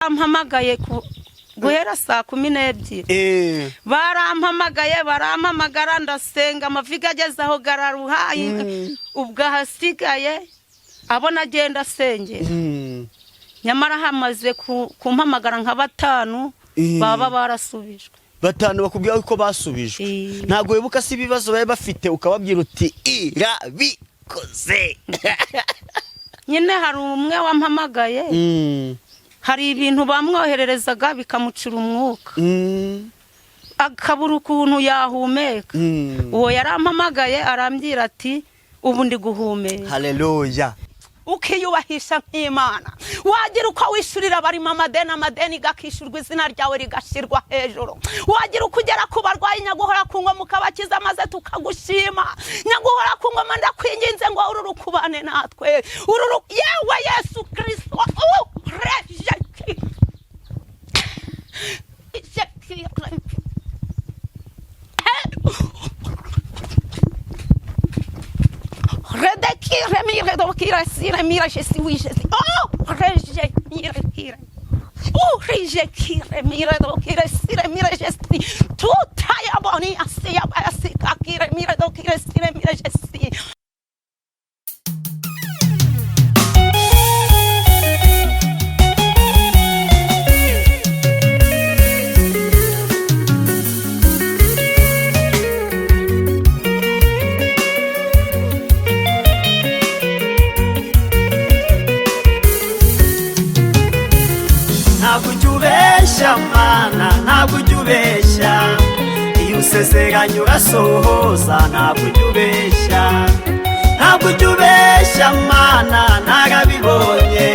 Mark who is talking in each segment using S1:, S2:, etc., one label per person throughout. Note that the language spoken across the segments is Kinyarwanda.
S1: barampamagaye guhera saa 12 barampamagara ndasenga amaviga ageze aho gararuhaye ubwo hasigaye abona agenda asengera nyamara hamaze kumpamagara nka 5 baba barasubijwe
S2: 5 bakubwira ko basubijwe ntago wibuka si ibibazo baye bafite ukababwira uti irabikoze
S1: nyine hari umwe wampamagaye hari ibintu bamwohererezaga bikamucira umwuka akabura ukuntu yahumeka uwo yarampamagaye arambwira ati ubu ndi guhumeka
S2: haleluya
S1: ukiyubahisha nk'Imana wagira uko wishurira bari amadeni gakishurwa izina ryawe rigashirwa hejuru wagira ukugera ku barwayi nyaguhora ku ngoma mukabakiza maze tukagushima nyaguhora ku ngoma ndakwinginze ngo ururukubane natwe yewe Yesu Kristo Redekire mire dokire sire mire je suis oui je suis reje mire kire reje kire mire dokire sire mire je suis tout ya boni asia asika kire mire dokire sire mire je suis
S3: ntabwo ujubesha iyo usezeranye urasohoza ntabwo ujubesha mana narabibonye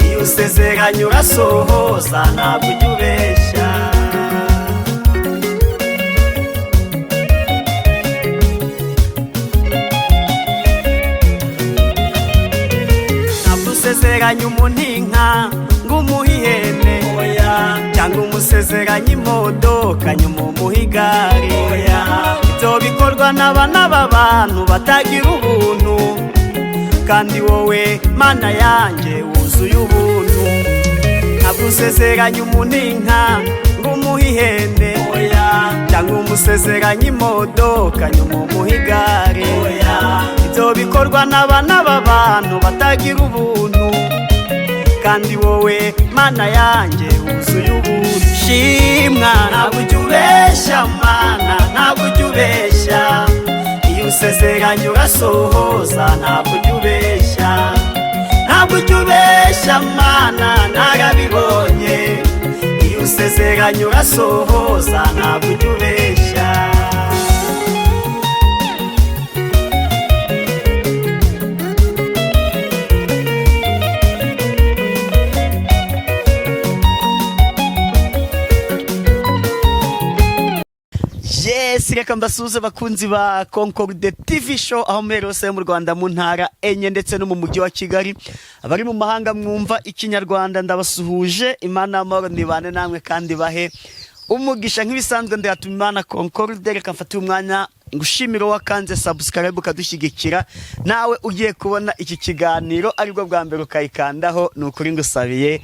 S3: iyo usezeranye urasohoza ntabwo ujubesha ntabwo usezeranye umuntu inka ngumuhihene cyangwa umusezeranye imodoka nyuma umuhigari ibyo bikorwa n'abana b'abantu batagira ubuntu kandi wowe mana yanjye wuzuye ubuntu ntabwo usezeranye umuntu inka ngumuhihene cyangwa umusezeranye imodoka nyuma umuhigari ibyo bikorwa n'abana b'abantu batagira ubuntu kandi wowe mana yanjye wuzuye ubuntu shimwa ntabwo ujubesha mana ntabwo ujubesha iyo usezeranye urasohoza ntabwo ujubesha mana narabibonye iyo usezeranye urasohoza ntabwo ujubesha
S2: reka mbasuze bakunzi ba Concorde TV show aho mperose mu Rwanda mu ntara enye ndetse no mu mujyi wa Kigali abari mu mahanga mwumva ikinyarwanda ndabasuhuje Imana amahoro nibane namwe kandi bahe umugisha nk'ibisanzwe ndatuma Imana Concorde reka mfate umwanya ngushimira wakanze subscribe ukadushyigikira nawe ugiye kubona iki kiganiro aribwo bwa mbere ukayikandaho nukuri ngusabiye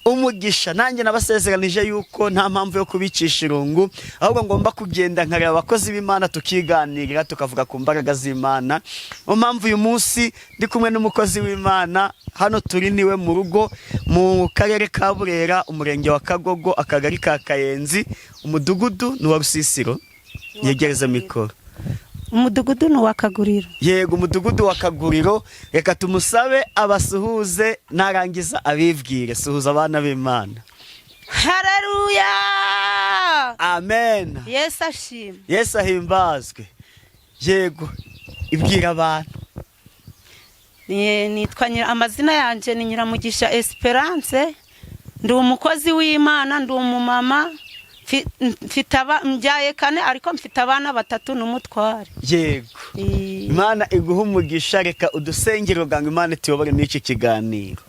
S2: umugisha nanjye nabasezeranije yuko nta mpamvu yo kubicisha irungu ahubwo ngomba kugenda nkareba abakozi b'Imana tukiganirira tukavuga ku mbaraga z'Imana mu mpamvu uyu munsi ndi kumwe n'umukozi w'Imana hano turi niwe mu rugo mu karere ka Burera umurenge wa Kagogo akagari ka Kayenzi umudugudu ni wa Rusisiro yegereze mikoro
S1: umudugudu no wakaguriro
S2: yego umudugudu wakaguriro reka tumusabe abasuhuze narangiza abibwire suhuza abana b'Imana
S1: haleluya
S2: amen
S1: Yesu ashimwe
S2: Yesu ahimbazwe yego ibwira abantu
S1: nitwa amazina yanje ni Nyiramugisha Esperance ndi umukozi w'Imana ndi umumama mfite mbyaye 4 ariko mfite abana 3 n'umutware
S2: yego Imana iguha umugisha reka udusengero ganga Imana tuyobore n'iki kiganiro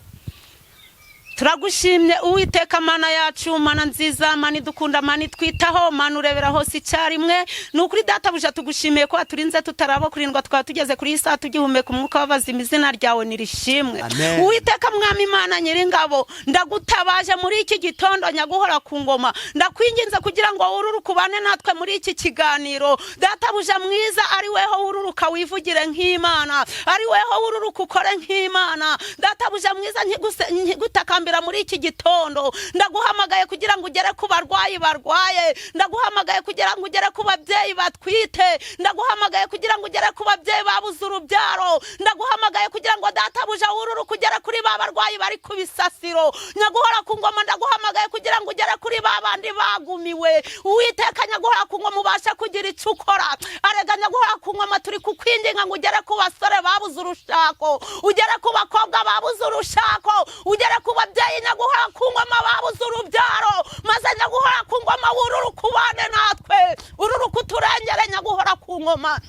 S1: turagushimye uwiteka mana yacu, mana nziza, mana idukunda, mana itwitaho, mana urebera hose icyarimwe. Ni ukuri databuja tugushimiye ko waturinze tutaraba kurindwa, twaba tugeze kuri iyi saa tugihumeka umwuka w'abazima. Izina ryawe nirishimwe. Uwiteka mwami mana nyiringabo, ndagutabaje muri iki gitondo nyaguhora ku ngoma, ndakwinginze kugira ngo ururukubane natwe muri iki kiganiro. Databuja mwiza, ari weho ururuka wivugire nk'Imana, ari weho ururuka ukore nk'Imana. Databuja mwiza, nkigutakambira muri iki gitondo, ndaguhamagaye kugira ngo ugere ku barwayi barwaye, ndaguhamagaye kugira ngo ugere ku babyeyi batwite, ndaguhamagaye kugira ngo ugere ku babyeyi babuze urubyaro, ndaguhamagaye kugira ngo databuja ururuka ugere kuri ba barwayi bari ku bisasiro. Nyaguhora ku ngoma, ndaguhamagaye kugira ngo ugere kuri ba bandi bagumiwe. Uwiteka nyaguhora ku ngoma, ubasha kugira icyo ukora. Arega nyaguhora ku ngoma, turi kukwinginga ngo ugere ku basore babuze urushako, ugere ku bakobwa babuze urushako, ugere ku babyeyi nyaguhora ku ngoma babuze urubyaro, maze nyaguhora ku ngoma ururuka ubane natwe, ururuka uturengere nyaguhora ku ngoma.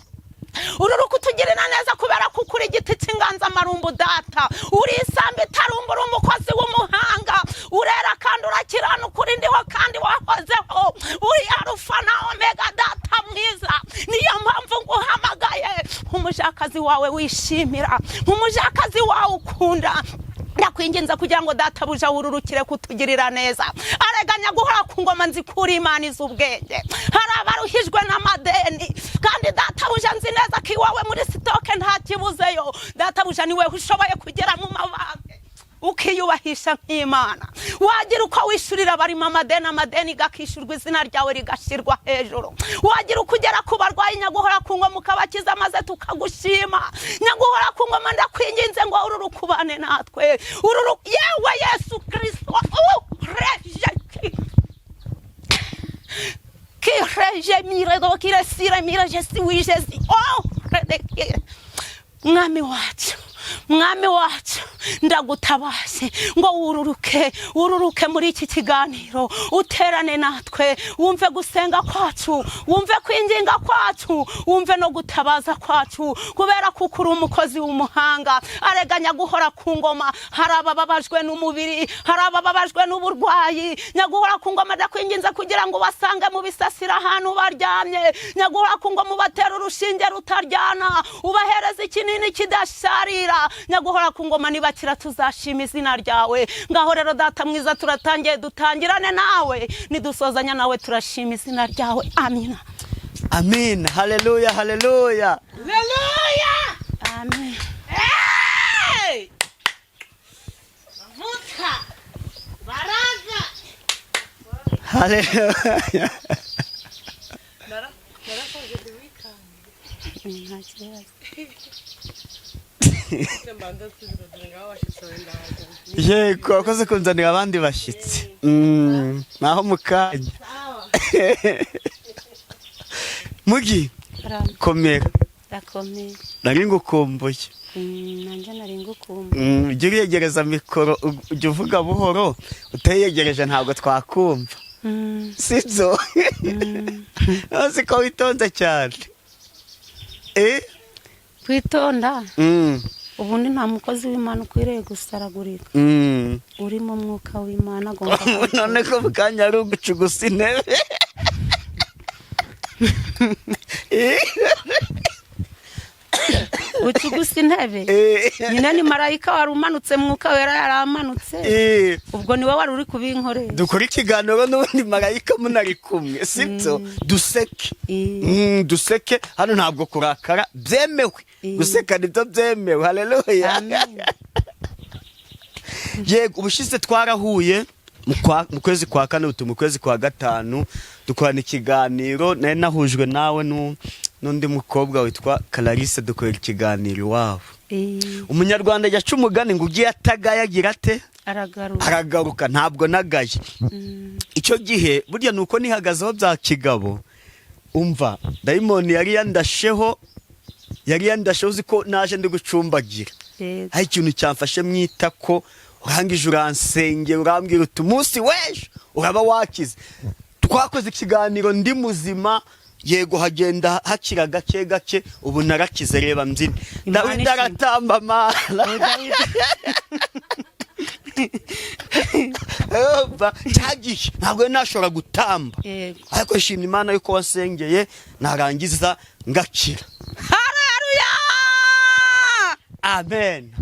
S1: Ururuka utugirira neza kubera ko ukuri igiti cy'inganzamarumbu data, uri isambi itarumba, uri umukozi w'umuhanga, urera kandi urakiranuka, uri ndiho kandi wahozeho, uri Alufa na Omega data mwiza. Niyo mpamvu nguhamagaye nk'umujakazi wawe wishimira, nk'umujakazi wawe ukunda. Ndakwinginze kugira ngo databuja ururukire kutugirira neza. Arega nyaguhora ku ngoma, nzi kuri Imana izi ubwenge, hari abaruhijwe n'amadeni, kandi databuja nzi neza ko iwawe muri sitoke nta kibuzeyo. Databuja niwe ushoboye kugera mu mabanga ukiyubahisha nk'Imana. Wagira uko wishurira barimo amadeni gakishurwa, izina ryawe rigashirwa hejuru. Wagira uko ugera ku barwayi nyaguhora ku ngoma ukabakiza, maze tukagushima. Nyaguhora ku ngoma, ndakwinginze ngo ururukubane natwe, yewe Yesu Kristo, mwami wacu, mwami wacu, ndagutabaje ngo ururuke muri iki kiganiro, uterane natwe, wumve gusenga kwacu, wumve kwinginga kwacu, wumve no gutabaza kwacu, kubera ko uri umukozi w'umuhanga. Arega nyaguhora ku ngoma, hari abababajwe n'umubiri, hari abababajwe n'uburwayi. Nyaguhora ku ngoma, ndakwinginze kugira ngo basange mu bisasira ahantu baryamye. Nyaguhora ku ngoma, ubatera urushinge rutaryana, ubahereza ikinini kidasharira. Nyaguhora ku ngoma, nibakira tuzashima izina ryawe. Ngaho rero data mwiza, turatangiye, dutangirane nawe, nidusozanya nawe turashima izina ryawe. Amina,
S2: amen. Haleluya, haleluya,
S1: haleluya, amen. Hey! Mavuta baraga,
S2: haleluya.
S1: narakoze diwika
S2: yego, wakoze kunzanira abandi bashyitsi. Naho mukanya mugi komera,
S1: rakomeye,
S2: nari ngukumbuye.
S1: nanjye nari ngukumbuye.
S2: Ujye uyegereza mikoro, ujye uvuga buhoro, utayegereje ntabwo twakumva. Sibyo? Nzi ko witonze cyane.
S1: Kwitonda? Ubundi nta mukozi w'Imana ukwiriye gusaragurika. Uri mu mwuka w'Imana agomba
S2: none ko bukanya ari ugucugusa intebe.
S1: ucugusa intebe? Nyine ni marayika wari umanutse, mwuka wera yaramanutse, ubwo niwe wari uri kubinkorera.
S2: Dukora ikiganiro n'ubundi marayika munari kumwe, sibyo? Duseke, duseke. Hano ntabwo kurakara byemewe, guseka nibyo byemewe. Haleluya. Yego, ubushize twarahuye mu kwezi kwa kane, mu kwezi kwa gatanu dukorana ikiganiro, nari nahujwe nawe n'undi mukobwa witwa Clarisse, dukorera ikiganiro iwabo. Umunyarwanda yaca umugani ngo ugiye atagaye agira ate? Aragaruka. Ntabwo nagaye. Icyo gihe burya nuko nihagazeho bya kigabo, umva dayimoni yari yandasheho, uzi ko naje ndi gucumbagira. Hari ikintu cyamfashe mwita ko urangije uransengera, urambwira uti umunsi w'ejo uraba wakize. Twakoze ikiganiro ndi muzima, yego hagenda hakira gake gake, ubu narakize. Reba mbyine Dawidi aratamba mana. cyagiye ntabwo nashobora gutamba
S1: Yego.
S2: ariko shimye Imana yuko wasengeye narangiza ngakira.
S1: Haleluya.
S2: Amen.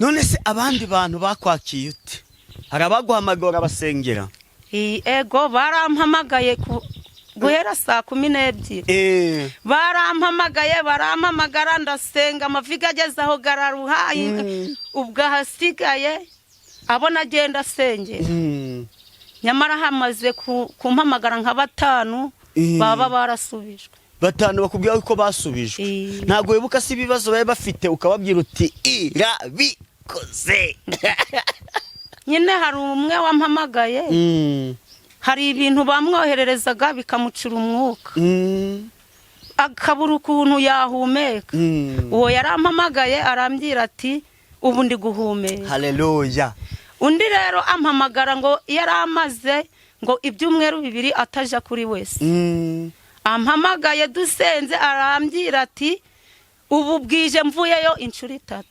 S2: None se abandi bantu bakwakiye ute? Hari abaguhamagara basengera?
S1: Ego barampamagaye guhera saa 12. Barampamagara ndasenga amaviga ageze aho gararuha. Ubwo hasigaye abo nagenda sengera. Nyamara hamaze kumpamagara nka 5 baba barasubijwe.
S2: 5 bakubwira ko basubijwe. Ntago wibuka si ibibazo baye bafite ukababwira uti irabikoze.
S1: Nyine hari umwe wampamagaye. Hari ibintu bamwohererezaga bikamucura umwuka. Akabura ukuntu yahumeka. Uwo yarampamagaye arambwira ati ubu ndi guhumeka.
S2: Haleluya.
S1: Undi rero ampamagara ngo yaramaze ngo ibyumweru 2 ataja kuri wese. Ampamagaye dusenze arambwira ati ubu bwije mvuyeyo inshuro 3.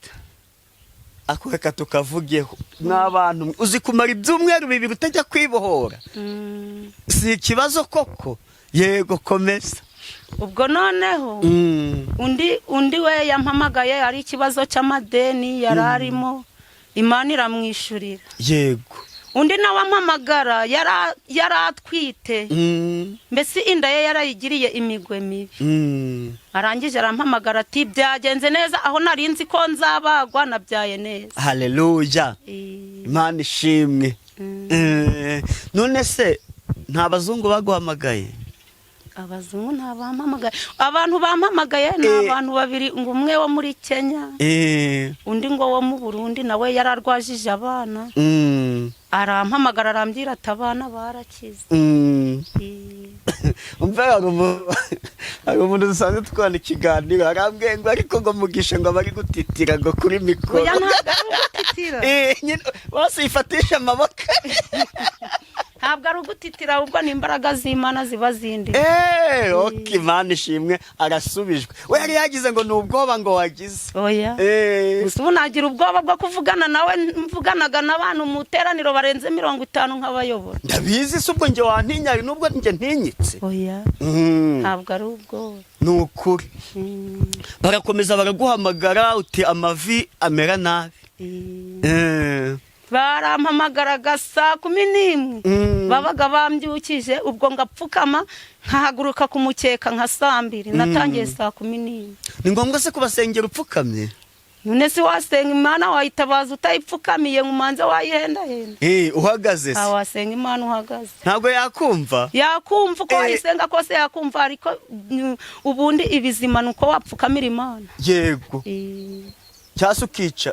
S2: Ako reka tukavugeho n'abantu uzi kumara ibyumweru 2 utajya kwibohora. Si ikibazo koko. Yego komeza.
S1: Ubwo noneho undi we yampamagaye ari ikibazo cy'amadeni yararimo Imana iramwishurira.
S2: Yego.
S1: Undi nawe ampamagara yaratwite. Mbese inda ye yarayigiriye imigwe mibi. Arangije arampamagara ati byagenze neza aho narinzi ko nzabagwa nabyaye neza.
S2: Haleluya. Imana ishimwe. None se nta bazungu baguhamagaye?
S1: Abazungu ntabampamagaye. Abantu bampamagaye ni abantu 2 ngo umwe wo muri Kenya. Undi ngo wo mu Burundi nawe yararwajije abana. Arampamagara arambwira ati abana barakize.
S2: Umva hari umuntu dusanzwe twandika ikiganiro arambwiye ngo ariko ngo mugisha ngo bari gutitira ngo kuri mikoro.
S1: Oya ntabwo gutitira.
S2: Bose yifatisha amaboko.
S1: Ntabwo ari ugutitira ahubwo ni imbaraga z'Imana ziba zindi.
S2: Okay, Imana ishimwe arasubijwe. We yari yagize ngo nubwoba ngo wagize.
S1: Oya. Gusa ubu nagira ubwoba bwo kuvugana nawe mvuganaga n'abantu mu teraniro barenze 50 nk'abayobora.
S2: Ndabizi se ubwo nge wantinyari nubwo nge ntinyitse.
S1: Oya. Ntabwo ari ubwoba.
S2: Nukuri. Barakomeza baraguhamagara uti amavi amera nabi. Barampamagaraga saa 11. Babaga bambyukije ubwo ngapfukama nkahaguruka kumukeka nka saa 2. Natangiye saa 11. Ni ngombwa se kubasengera upfukamye? None se wasenga Imana wayitabaza utayipfukamiye ngumanze wayihenda henda. Uhagaze se? Wasenga Imana uhagaze. Ntabwo yakumva? Yakumva uko wayisenga kose yakumva ariko ubundi ibizima nuko wapfukamira Imana. Yego. Cyase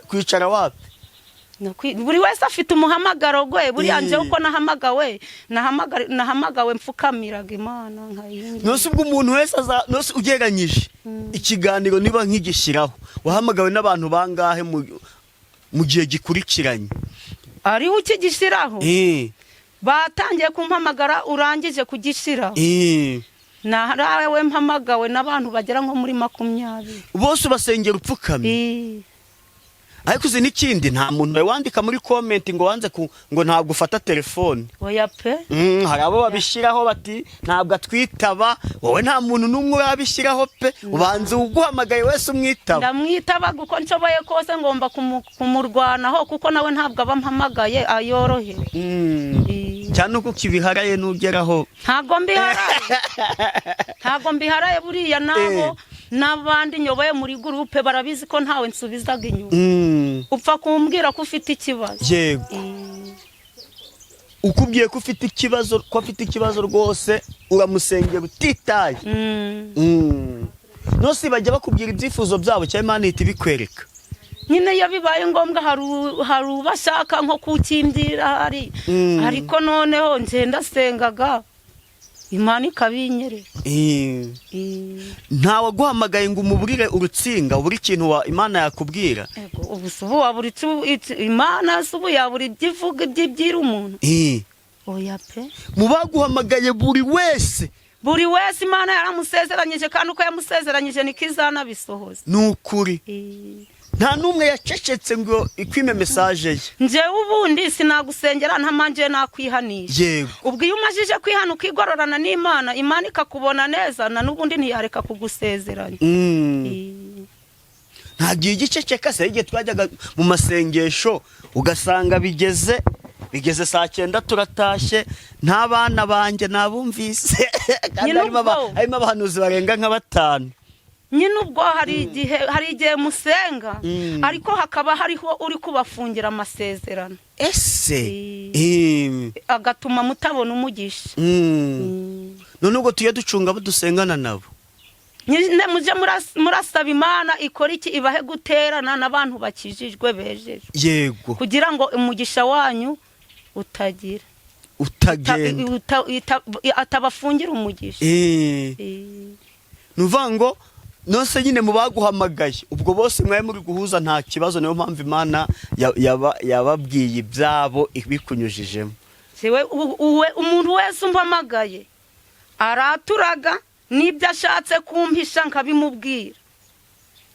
S2: kwicara wapi? Buri wese afite umuhamagaro gwe buriya nje uko nahamagawe mfukamiraga Imana nkayingi. Nose ubwo umuntu wese nose ugeranyije ikiganiro niba nkigishiraho wahamagawe n'abantu bangahe mu gihe gikurikiranye? Ari ukigishiraho? Batangiye kumpamagara urangije kugishiraho. Narawe mpamagawe n'abantu bagera nko muri 20. Bose basengera upfukamye. Ariko uzi n'ikindi nta muntu wandika muri comment ngo wanze ngo ntabwo ufata telefone. Oya pe. Hari abo babishiraho bati ntabwo atwitaba. Wowe nta muntu numwe urabishiraho pe. Ubanze uguhamagaye wese umwitaba. Ndamwitaba guko nshoboye kose ngomba kumurwanaho kuko nawe ntabwo abampamagaye ayorohe. Cyane uko kibiharaye nugeraho. Ntago mbiharaye buriya nabo n'abandi nyoboye muri groupe barabizi ko ntawe nsubizaga inyuma. Upfa kumbwira ko ufite ikibazo. Yego. Ukubwiye ko ufite ikibazo rwose uramusengera utitaye. Nose bajya bakubwira ibyifuzo byabo cyane Imana ihita ibikwereka. Nyine iyo bibaye ngombwa hari ubashaka nko kukimbira ariko noneho nje ndasengaga Imana ikabinyerera. Ntawe guhamagaye ngo umuburire urutsinga uburi ikintu Imana yakubwira. Yego ubusubu waburi Imana subu yaburi byivuga ibyibwira umuntu. Oya pe. Mubaguhamagaye buri wese Imana yaramusezeranyije kandi uko yamusezeranyije nikizana bisohoza. Nukuri. nta n'umwe yacecetse ngo ikwime message ye.
S1: njyewe ubundi sinagusengera ntamanje nakwihanisha.
S2: Yego.
S1: ubwo iyo umajije kwihana ukigororana n'Imana, Imana ikakubona neza, na n'ubundi ntiyareka kugusezeranya.
S2: Nta gihe giceceka se, igihe twajyaga mu masengesho ugasanga bigeze saa 9 turatashye, nta bana banjye nabumvise kandi harimo abahanuzi barenga nka 5.
S1: nyine ubwo hari igihe musenga ariko hakaba hariho uri kubafungira amasezerano
S2: ese
S1: agatuma mutabona umugisha.
S2: none ubwo tuye ducunga abo dusengana nabo.
S1: nyine muje murasaba Imana ikora iki, ibahe guterana n'abantu bakijijwe bejeje.
S2: Yego.
S1: kugira ngo umugisha wanyu atabafungira umugisha.
S2: nuvuga ngo nose nyine mu baguhamagaye ubwo bose mwaye muri guhuza nta kibazo, niyo mpamvu Imana yababwiye ibyabo ibikunyujijemo.
S1: umuntu wese umpamagaye araturaga n'ibyo ashatse kumpisha nkabimubwira,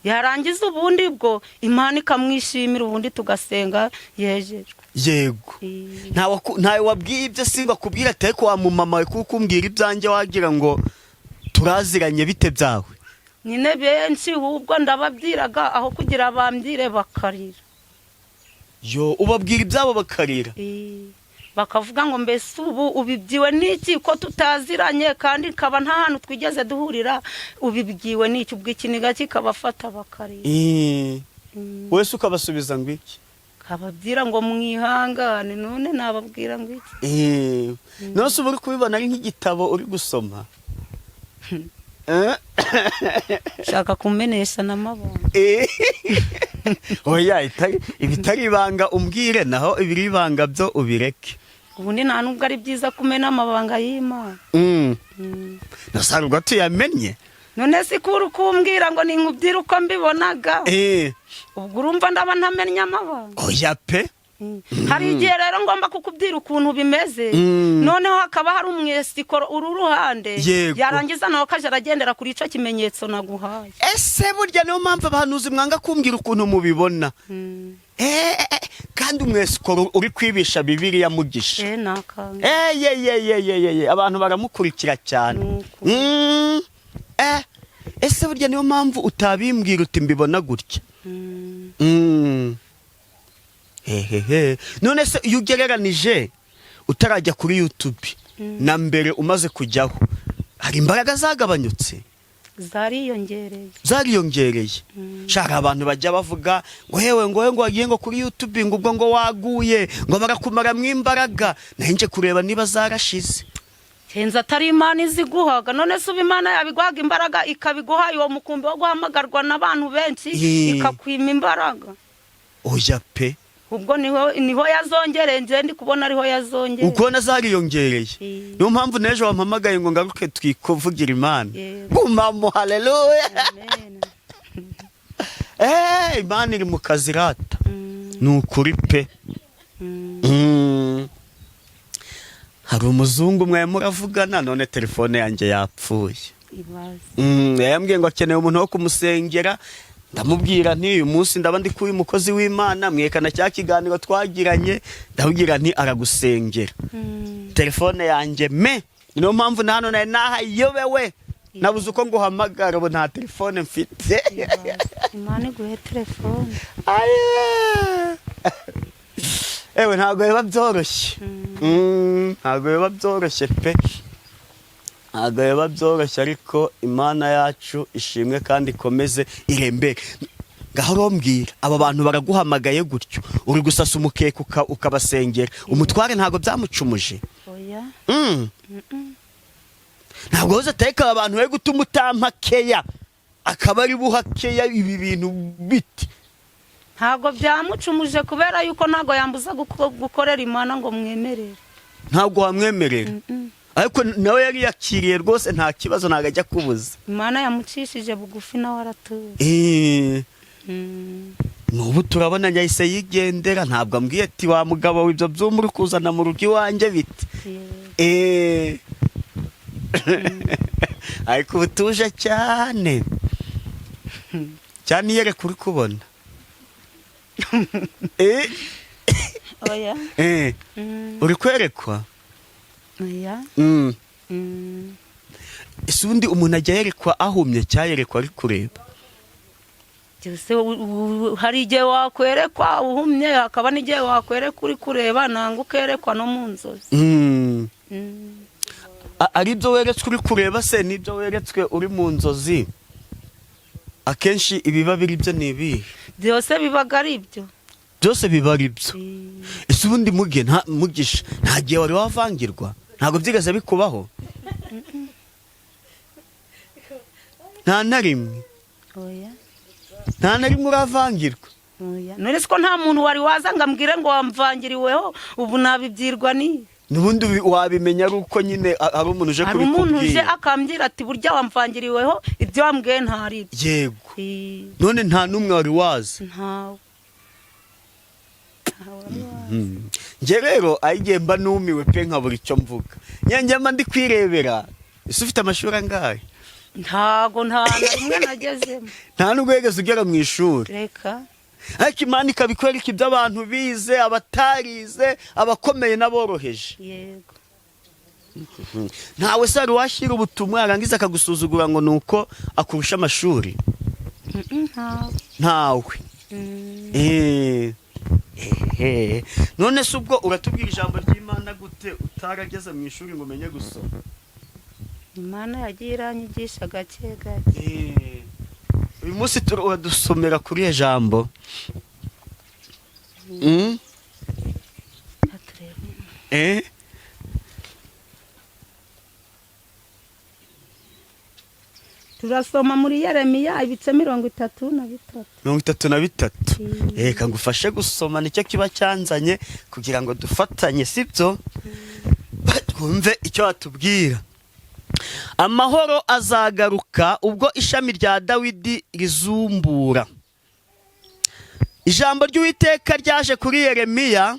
S1: yarangiza ubundi bwo Imana ikamwishimira, ubundi tugasenga yejejwe.
S2: Yego. ntawe wabwiye ibyo singa kubwira ate ko wa mumama we kuko umbwira ibyanjye wagira ngo turaziranye bite byawe.
S1: nyine benshi ubwo ndababwiraga aho kugira bambwire bakarira.
S2: Yo ubabwira ibyabo bakarira.
S1: bakavuga ngo mbese ubu ubibyiwe n'iki ko tutaziranye kandi kaba nta hantu twigeze duhurira, ubibyiwe n'iki, ubwo ikiniga kikabafata bakarira.
S2: wese ukabasubiza ngo iki?
S1: kababwira ngo mwihangane, none nababwira ngo iki?
S2: nose ubu uri kubibona ari nk'igitabo uri gusoma.
S1: shaka kumenesha n'amabanga.
S2: oya ibitari ibanga umbwire, naho ibiri ibanga byo ubireke.
S1: ubundi nta nubwo ari byiza kumena amabanga y'Imana.
S2: nasarugwa tuyamenye.
S1: none si kuri kumbwira ngo ninkubwire uko mbibonaga, ubwo urumva ndaba ntamenye amabanga.
S2: oya pe.
S1: hari igihe rero ngomba kukubwira ukuntu bimeze, noneho hakaba hari umwesikoro uru ruhande, yarangiza nawe kaje aragendera kuri ico kimenyetso naguhaye.
S2: ese burya niyo mpamvu abahanuzi mwanga kumbwira ukuntu mubibona. kandi umwesikoro uri kwibisha Bibiliya mugisha.
S1: nakanga.
S2: abantu baramukurikira cyane. ese burya niyo mpamvu utabimbwira uti mbibona gutya. none se iyo ugereranije utarajya kuri YouTube na mbere umaze kujyaho, hari imbaraga zagabanyutse? zariyongereye. shaka abantu bajya bavuga ngo hewe ngo wagiye ngo kuri YouTube ngo ubwo ngo waguye ngo barakumara mu imbaraga, nahinje kureba niba zarashize.
S1: henza atari Imana iziguhaga, none se Imana yabiguhaga imbaraga ikabiguha uwo mukumbi wo guhamagarwa n'abantu benshi ikakwima imbaraga.
S2: oya pe.
S1: ubwo niho yazongereye, nje ndi kubona ariho yazongereye.
S2: ukubona zariyongereye. niyo mpamvu nejo wampamagaye ngo ngaruke twikuvugira Imana. gumamo haleluya. Imana iri mu kazi rata. ni ukuri pe. hari umuzungu mwe muravugana, none telefone yanjye yapfuye. yambwiye ngo akeneye umuntu wo kumusengera, ndamubwira nti uyu munsi ndaba ndi kuyu mukozi w'Imana, mwekana cya kiganiro twagiranye, ndabwira nti aragusengera. telefone yanjye niyo mpamvu na hano nahayobewe, nabuze uko nguhamagara, ubu nta telefone mfite.
S1: Imana iguhe telefone.
S2: ewe ntabwo biba byoroshye. ntabwo biba byoroshye pe. ntabwo biba byoroshye, ariko Imana yacu ishimwe kandi ikomeze irembere. ngaho mbwira aba bantu baraguhamagaye gutyo, uri gusasa umukeka ukabasengera, umutware ntabwo byamucumuje?
S1: oya.
S2: ntabwo uza ateka abantu we gutuma utampakeya akaba ari buhakeya ibi bintu biti.
S1: ntabwo byamucumuje kubera yuko ntabwo yambuza gukorera Imana ngo mwemerere.
S2: ntabwo wamwemerera. ariko nawe yari yakiriye rwose, nta kibazo, ntabwo ajya kubuza.
S1: Imana yamucishije bugufi nawe aratuye.
S2: n'ubu turabona yahise yigendera, ntabwo ambwiye ati wa mugabo w'ibyo byuma uri kuzana mu rugo iwanjye bite. ariko ubutuje cyane cyane, iyereka uri kubona.
S1: oya
S2: uri kwerekwa
S1: oya
S2: ese ubundi umuntu ajya yerekwa ahumye cyayerekwa ari kureba
S1: cyose hari igihe wakwerekwa uhumye hakaba n'igihe wakwerekwa uri kureba nanga ukerekwa no mu nzozi
S2: ari byo weretswe uri kureba se n'ibyo weretswe uri mu nzozi akenshi ibiba biri byo ni ibihe
S1: byose bibaga ari ibyo
S2: byose biba ari byo ese ubundi mugisha nta gihe wari wavangirwa ntabwo byigeze bikubaho nta na rimwe
S1: oya
S2: nta na rimwe uravangirwa
S1: oya none ko nta muntu wari waza ngo ambwire ngo wamvangiriweho ubu nabibyirwa ni
S2: n'ubundi wabimenya ari uko nyine ari umuntu uje kubikubwira
S1: hari umuntu uje akambwira ati burya wamvangiriweho ibyo wambwiye ntari
S2: yego none nta n'umwe wari waza
S1: ntawe
S2: njye rero ayigiye mba numiwe pe nkabura icyo mvuga nyangema ndi kwirebera ese ufite amashuri angahe
S1: ntago nta na rimwe nagezemo
S2: nta n'ubwo wigeze ugera mu ishuri
S1: reka
S2: ariko Imana ikabikwereka ibyo abantu bize abatarize abakomeye n'aboroheje
S1: yego
S2: ntawe se wari washyira ubutumwa yarangiza akagusuzugura ngo ni uko akurusha amashuri ntawe none se ubwo uratubwira ijambo ry'Imana gute utarageze mu ishuri ngo umenye gusoma
S1: Imana yagiye iranyigisha gake gake
S2: uyu munsi turadusomera kuri iyo jambo
S1: turasoma muri Yeremiya ibice 33
S2: 33 reka ngufashe gusoma nicyo kiba cyanzanye kugira ngo dufatanye sibyo twumve icyo watubwira amahoro azagaruka ubwo ishami rya Dawidi rizumbura ijambo ry'Uwiteka ryaje kuri Yeremiya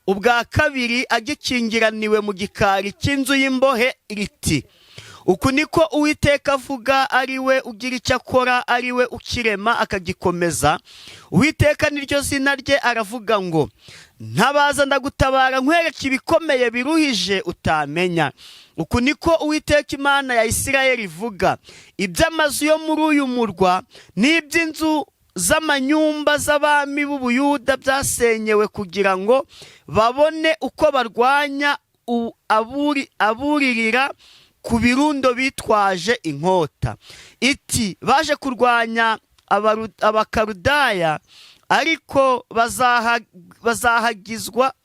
S2: ubwa kabiri agikingiraniwe mu gikari cy'inzu y'imbohe riti uku niko Uwiteka avuga ari we ugira icyo akora ari we ukirema akagikomeza Uwiteka niryo zina rye aravuga ngo ntabaza ndagutabara nkwereke ibikomeye biruhije utamenya uku niko Uwiteka Imana ya Isirayeli ivuga iby'amazu yo muri uyu murwa n'iby'inzu z'amanyumba z'abami b'Ubuyuda byasenyewe kugira ngo babone uko barwanya aburirira ku birundo bitwaje inkota iti baje kurwanya abakarudaya ariko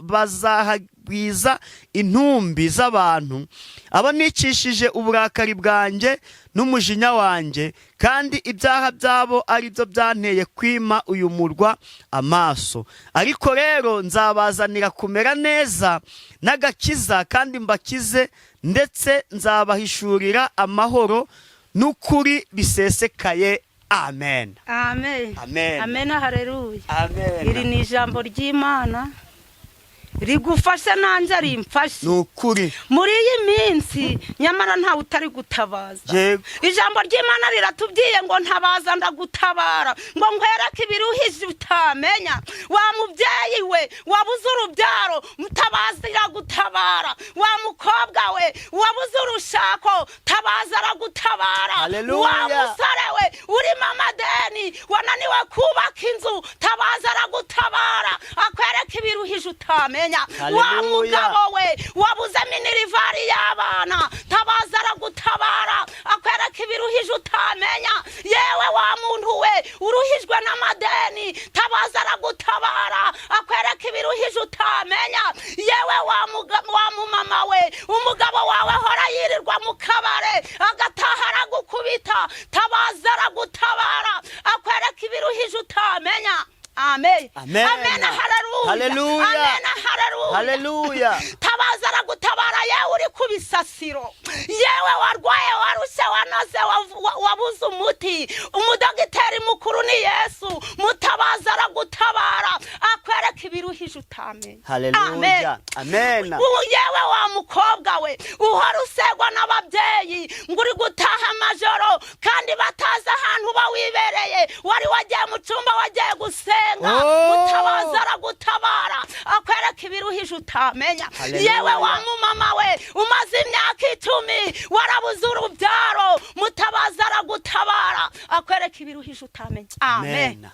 S2: bazahagwiza intumbi z'abantu abo nicishije uburakari bwanjye n'umujinya wanjye kandi ibyaha byabo ari byo byanteye kwima uyu murwa amaso ariko rero nzabazanira kumera neza n'agakiza kandi mbakize ndetse nzabahishurira amahoro n'ukuri bisesekaye amen
S1: amen
S2: amen
S1: amen haleluya
S2: amen
S1: iri ni ijambo ry'Imana rigufashe nanje rimfashe
S2: nukuri
S1: muri iyi minsi nyamara nta utari gutabaza ijambo ry'Imana riratubwiye ngo ntabaza ndagutabara ngo nkwereke ibiruhije utamenya wa mubyeyi we wabuze urubyaro mutabaza iragutabara wa mukobwa we wabuze urushako tabaza aragutabara wa musore we uri mamadeni wananiwe kubaka inzu tabaza aragutabara akwereke ibiruhije utamenya wa mugabo we wabuze minerivari y'abana tabaza aragutabara akwereka ibiruhije utamenya yewe wa muntu we uruhijwe n'amadeni tabaza aragutabara akwereka ibiruhije utamenya yewe wa mumama we umugabo wawe hora yirirwa mu kabare agataha aragukubita tabaza aragutabara akwereka ibiruhije utamenya amen
S2: amen
S1: amen haleluya
S2: haleluya
S1: amen haleluya
S2: haleluya
S1: tabaza aragutabara yewe uri ku bisasiro, yewe warwaye warushe wanoze wabuze umuti, umudogiteri mukuru ni Yesu, mutabaza aragutabara akwereka ibiruhije utamenya.
S2: Haleluya. Amen.
S1: Yewe wa mukobwa we uhora usegwa n'ababyeyi ngo uri gutaha amajoro kandi batazi ahantu uba wibereye, wari wagiye mu cyumba wagiye gusenga, mutabaza aragutabara akwereka ibiruhije utamenya. Yewe wa mumama we umaze imyaka 10 warabuze urubyaro, mutabaza aragutabara akwereka ibiruhije utamenya. Amen.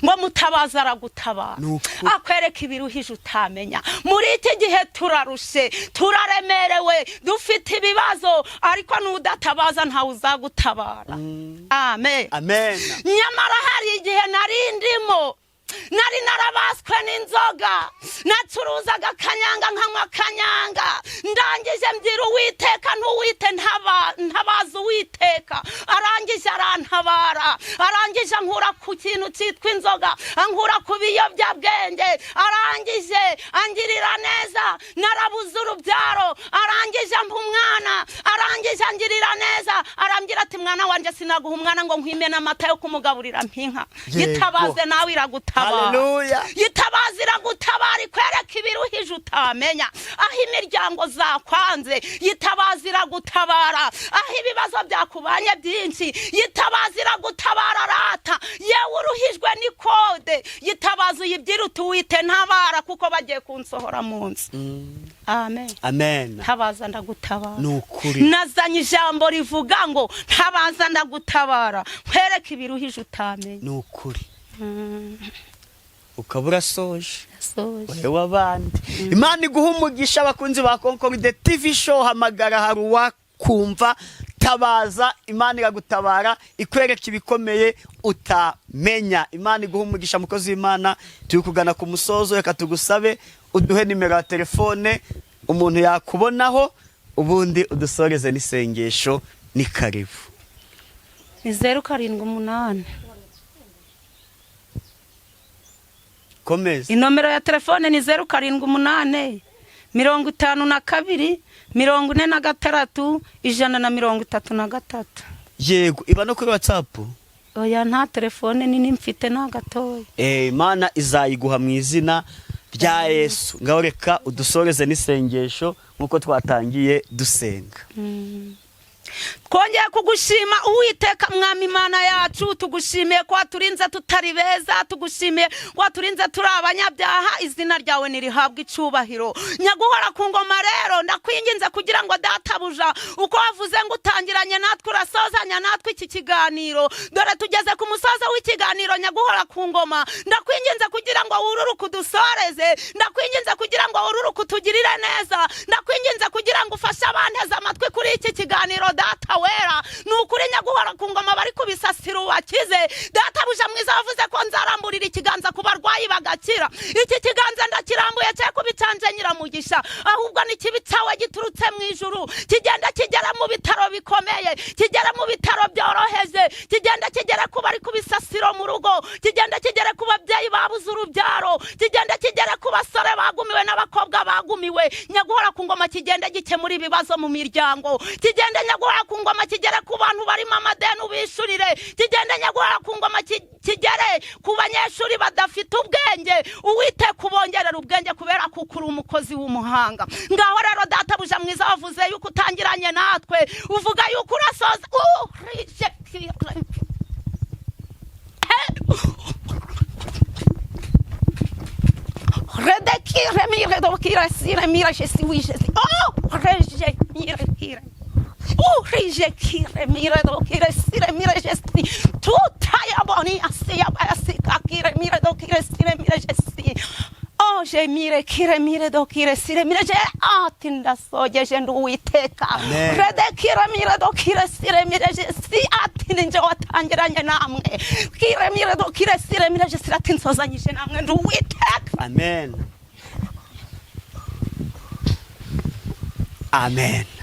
S1: Ngo mutabaza aragutabara akwereka ibiruhije utamenya. Muri iki gihe turarushe, turaremerewe, dufite ibibazo, ariko n'udatabaza ntawe uzagutabara. Amen.
S2: Amen.
S1: Nyamara hari igihe narindimo, nari narabaswe n'inzoga, nacuruzaga kanyanga nkanywa kanyanga, ndangije mbwira Uwiteka ntuwite ntabaza Uwiteka, arangije arantabara, arangije ankura ku kintu cyitwa inzoga, ankura ku biyobyabwenge, arangije angirira neza, narabuze urubyaro, arangije ampa umwana, arangije angirira neza, arambwira ati mwana wanje sinaguha umwana ngo nkwime n'amata yo kumugaburira mpinka. Yitabaze nawe iragutabara.
S2: Haleluya.
S1: Yitabaza iragutabara ikwereka ibiruhije utamenya. Aho imiryango zakwanze, yitabaza iragutabara. Aho ibibazo byakubanye byinshi, yitabaza iragutabara rata. Yewe uruhijwe n'ikode, yitabaza uyibyira utuwite ntabara kuko bagiye kunsohora mu nzu. Amen.
S2: Amen.
S1: Tabaza ndagutabara.
S2: Nukuri.
S1: Nazanye ijambo rivuga ngo tabaza ndagutabara nkwereka ibiruhije utamenya.
S2: Nukuri. Ukabura soje wewe abandi. Imana iguha umugisha abakunzi ba Concorde TV show. Hamagara haruwa kumva tabaza, Imana iragutabara ikwereka ibikomeye utamenya. Imana iguha umugisha mukozi w'Imana. Turi kugana ku musozo, reka tugusabe uduhe nimero ya telefone umuntu yakubonaho, ubundi udusoreze n'isengesho. Ni karibu.
S1: Ni 078.
S2: Komeza.
S1: Inomero ya telefone ni 078 52 46 133.
S2: Yego, iba no kuri WhatsApp.
S1: Oya nta telefone nini mfite na gatoya.
S2: Imana izayiguha mu izina rya Yesu. Ngaho reka udusoreze n'isengesho nkuko twatangiye dusenga.
S1: Twongeye kugushima Uwiteka mwami Imana yacu, tugushimiye ko turinze tutari beza, tugushimiye ko turinze turi abanyabyaha, izina ryawe nirihabwa icubahiro. Nyaguhora ku ngoma rero ndakwinginze kugira ngo databuja uko wavuze ngo utangiranye natwe urasozanya natwe iki kiganiro, dore tugeze ku musozo w'ikiganiro. Nyaguhora ku ngoma ndakwinginze kugira ngo wururuke udusoreze, ndakwinginze kugira ngo wururuke utugirire neza, ndakwinginze kugira ngo ufashe abanteze amatwi kuri iki kiganiro. Data wera nukuri Nyaguhora ku ngoma bari kubisasira ubakize. Databuja mwiza wavuze ko nzaramburira ikiganza ku barwayi bagakira. Iki kiganza ndakirambuye cye kubicanje nyiramugisha, ahubwo ni kibi cyawe giturutse mu ijuru, kigenda kigera mu bitaro bikomeye, kigera mu bitaro byoroheje, kigenda kigera ku bari kubisasiro mu rugo, kigenda kigera ku babyeyi babuze urubyaro, kigenda kigera ku basore bagumiwe n'abakobwa bagumiwe. Nyaguhora ku ngoma kigenda gikemura ibibazo mu miryango, kigenda Nyaguhora ku ngoma kigera ku bantu barimo amadeni ubishurire, kigenda Nyaguhora ku ngoma kigere ku banyeshuri badafite ubwenge, Uwiteka kubongerera ubwenge kubera ko ukuri umukozi w'umuhanga. Ngaho rero databuja mwiza wavuze yuko utangiranye natwe, uvuga yuko urasoza redekire mire dokire sire mire jesi wijesi reje mire kire rije kire mire dokire sire mire jesi tutaya boni asia basika kire mire dokire sire mire jesi je mire kire mire dokire sire mire je atinda soje jendu Uwiteka. Redekire mire dokire sire mire jesi atinje watangiranye namwe, kire mire dokire sire mire jesi atinzozanyije namwe ndu Uwiteka.
S2: Amen. Amen.